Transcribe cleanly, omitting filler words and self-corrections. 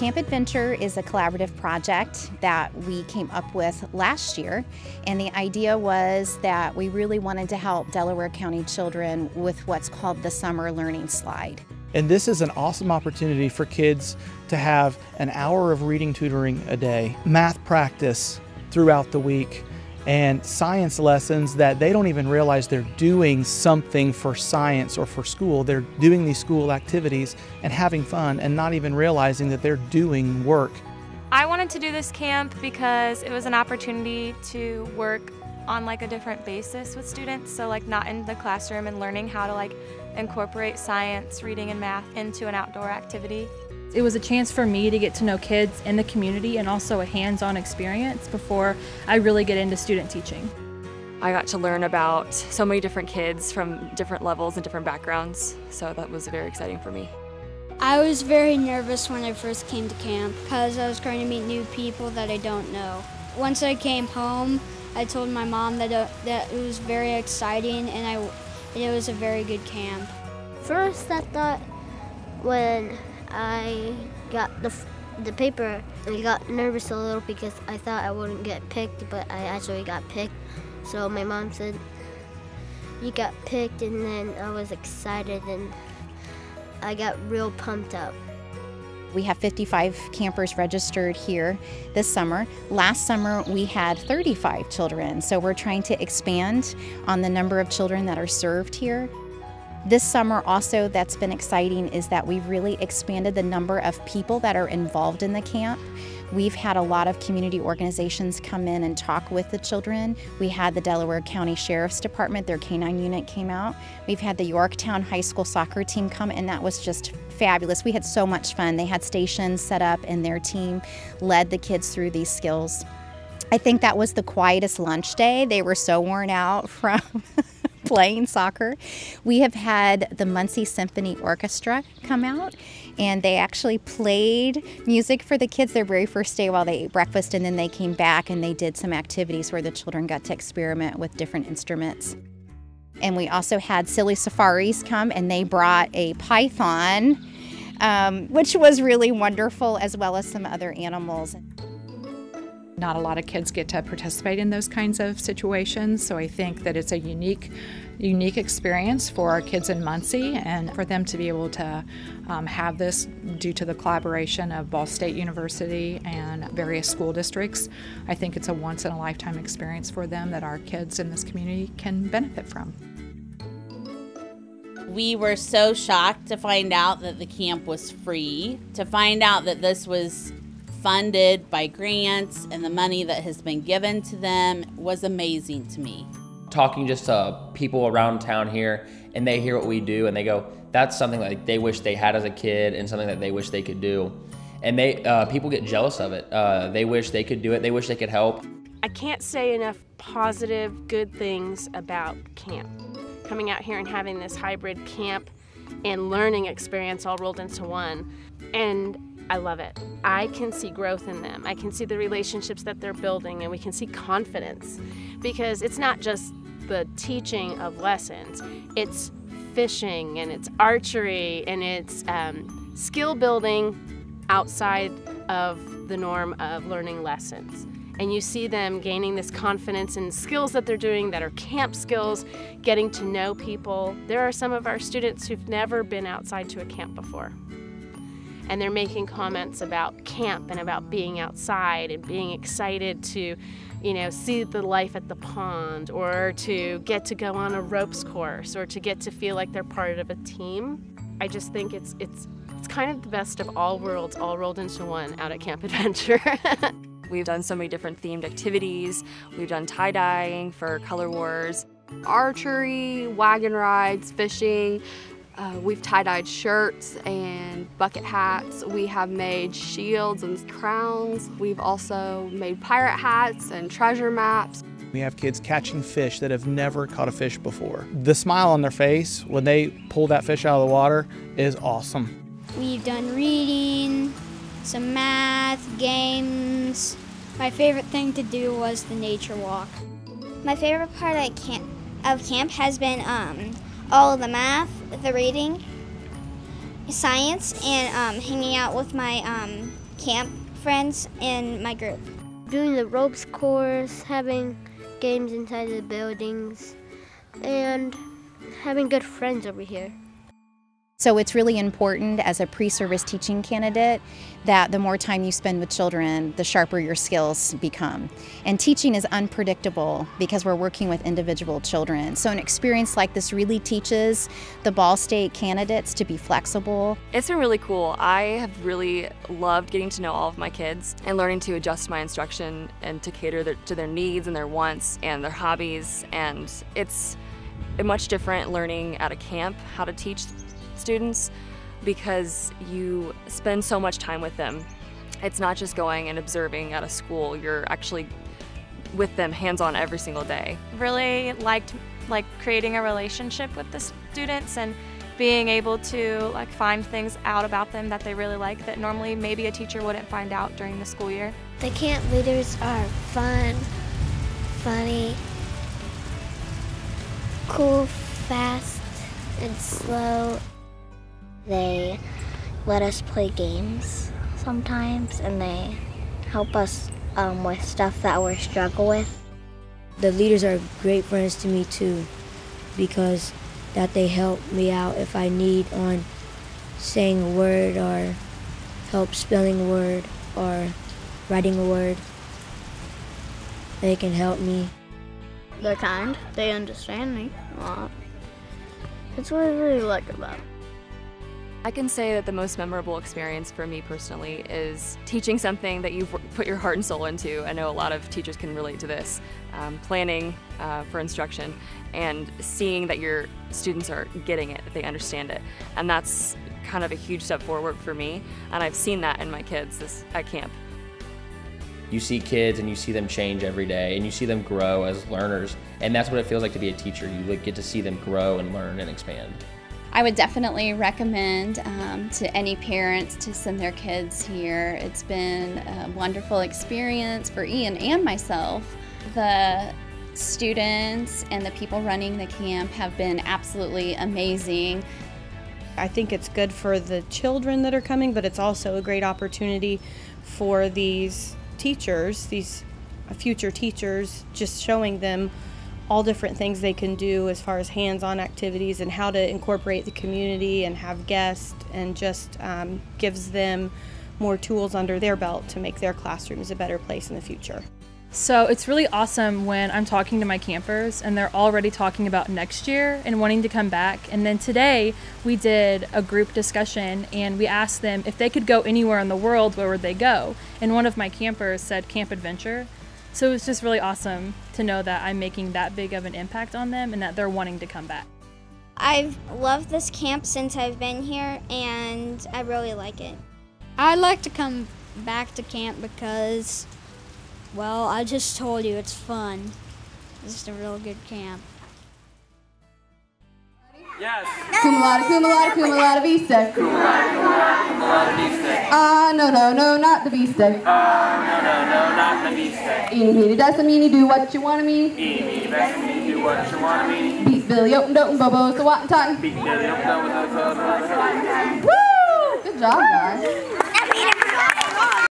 Camp Adventure is a collaborative project that we came up with last year, and the idea was that we really wanted to help Delaware County children with what's called the Summer Learning Slide. And this is an awesome opportunity for kids to have an hour of reading tutoring a day, math practice throughout the week, and science lessons that they don't even realize they're doing something for science or for school. They're doing these school activities and having fun and not even realizing that they're doing work. I wanted to do this camp because it was an opportunity to work on like a different basis with students, so like not in the classroom, and learning how to like incorporate science, reading, and math into an outdoor activity. It was a chance for me to get to know kids in the community and also a hands-on experience before I really get into student teaching. I got to learn about so many different kids from different levels and different backgrounds, so that was very exciting for me. I was very nervous when I first came to camp because I was going to meet new people that I don't know. Once I came home, I told my mom that it was very exciting and it was a very good camp. First I thought when I got the paper, I got nervous a little because I thought I wouldn't get picked, but I actually got picked. So my mom said, "You got picked," and then I was excited and I got real pumped up. We have 55 campers registered here this summer. Last summer we had 35 children, so we're trying to expand on the number of children that are served here. This summer also that's been exciting is that we've really expanded the number of people that are involved in the camp. We've had a lot of community organizations come in and talk with the children. We had the Delaware County Sheriff's Department, their K-9 unit came out. We've had the Yorktown High School soccer team come, and that was just fabulous. We had so much fun. They had stations set up and their team led the kids through these skills. I think that was the quietest lunch day. They were so worn out from playing soccer. We have had the Muncie Symphony Orchestra come out, and they actually played music for the kids their very first day while they ate breakfast, and then they came back and they did some activities where the children got to experiment with different instruments. And we also had Silly Safaris come, and they brought a python, which was really wonderful, as well as some other animals. Not a lot of kids get to participate in those kinds of situations, so I think that it's a unique experience for our kids in Muncie, and for them to be able to have this due to the collaboration of Ball State University and various school districts. I think it's a once-in-a-lifetime experience for them that our kids in this community can benefit from. We were so shocked to find out that the camp was free, to find out that this was funded by grants and the money that has been given to them was amazing to me. Talking just to people around town here, and they hear what we do and they go, that's something that they wish they had as a kid and something that they wish they could do. And people get jealous of it. They wish they could do it. They wish they could help. I can't say enough positive, good things about camp. Coming out here and having this hybrid camp and learning experience all rolled into one. And I love it. I can see growth in them. I can see the relationships that they're building, and we can see confidence, because it's not just the teaching of lessons. It's fishing, and it's archery, and it's skill building outside of the norm of learning lessons. And you see them gaining this confidence in skills that they're doing that are camp skills, getting to know people. There are some of our students who've never been outside to a camp before, and they're making comments about camp and about being outside and being excited to, see the life at the pond, or to get to go on a ropes course, or to get to feel like they're part of a team. I just think it's kind of the best of all worlds all rolled into one out at Camp Adventure. We've done so many different themed activities. We've done tie-dyeing for Color Wars, archery, wagon rides, fishing. We've tie-dyed shirts and bucket hats. We have made shields and crowns. We've also made pirate hats and treasure maps. We have kids catching fish that have never caught a fish before. The smile on their face when they pull that fish out of the water is awesome. We've done reading, some math, games. My favorite thing to do was the nature walk. My favorite part of camp has been all of the math, the reading, science, and hanging out with my camp friends in my group. Doing the ropes course, having games inside the buildings, and having good friends over here. So it's really important as a pre-service teaching candidate that the more time you spend with children, the sharper your skills become. And teaching is unpredictable because we're working with individual children. So an experience like this really teaches the Ball State candidates to be flexible. It's been really cool. I have really loved getting to know all of my kids and learning to adjust my instruction and to cater to their needs and their wants and their hobbies. And it's much different learning at a camp how to teach students because you spend so much time with them. It's not just going and observing at a school, you're actually with them hands-on every single day. Really liked creating a relationship with the students and being able to find things out about them that they really like that normally maybe a teacher wouldn't find out during the school year. The camp leaders are fun, funny, cool, fast, and slow. They let us play games sometimes, and they help us with stuff that we struggle with. The leaders are great friends to me too, because that they help me out if I need on saying a word or help spelling a word or writing a word. They can help me. They're kind. They understand me a lot. That's what I really like about them. I can say that the most memorable experience for me personally is teaching something that you've put your heart and soul into. I know a lot of teachers can relate to this. Planning for instruction and seeing that your students are getting it, that they understand it. And that's kind of a huge step forward for me. And I've seen that in my kids at camp. You see kids and you see them change every day and you see them grow as learners. And that's what it feels like to be a teacher. You get to see them grow and learn and expand. I would definitely recommend to any parents to send their kids here. It's been a wonderful experience for Ian and myself. The students and the people running the camp have been absolutely amazing. I think it's good for the children that are coming, but it's also a great opportunity for these teachers, these future teachers, just showing them all different things they can do as far as hands-on activities and how to incorporate the community and have guests, and just gives them more tools under their belt to make their classrooms a better place in the future. So it's really awesome when I'm talking to my campers and they're already talking about next year and wanting to come back. And then today we did a group discussion and we asked them if they could go anywhere in the world, where would they go? And one of my campers said Camp Adventure. So it was just really awesome to know that I'm making that big of an impact on them and that they're wanting to come back. I've loved this camp since I've been here, and I really like it. I'd like to come back to camp because, well, I just told you it's fun. It's just a real good camp. Yes. Cum laude, cum laude, cum laude, vista. Cum laude, cum laude, cum laude, vista. No, no, no, not the vista. No, no, no, not the vista. Eeny, meeny, doesn't meany, do what you wanna mean. Eeny, meeny, doesn't meany, do what you wanna mean. Beat Billy, open, doten, bobo, so what and totten. Beat Billy, open, doten, bobo, so what and totten. Woo! Good job, guys.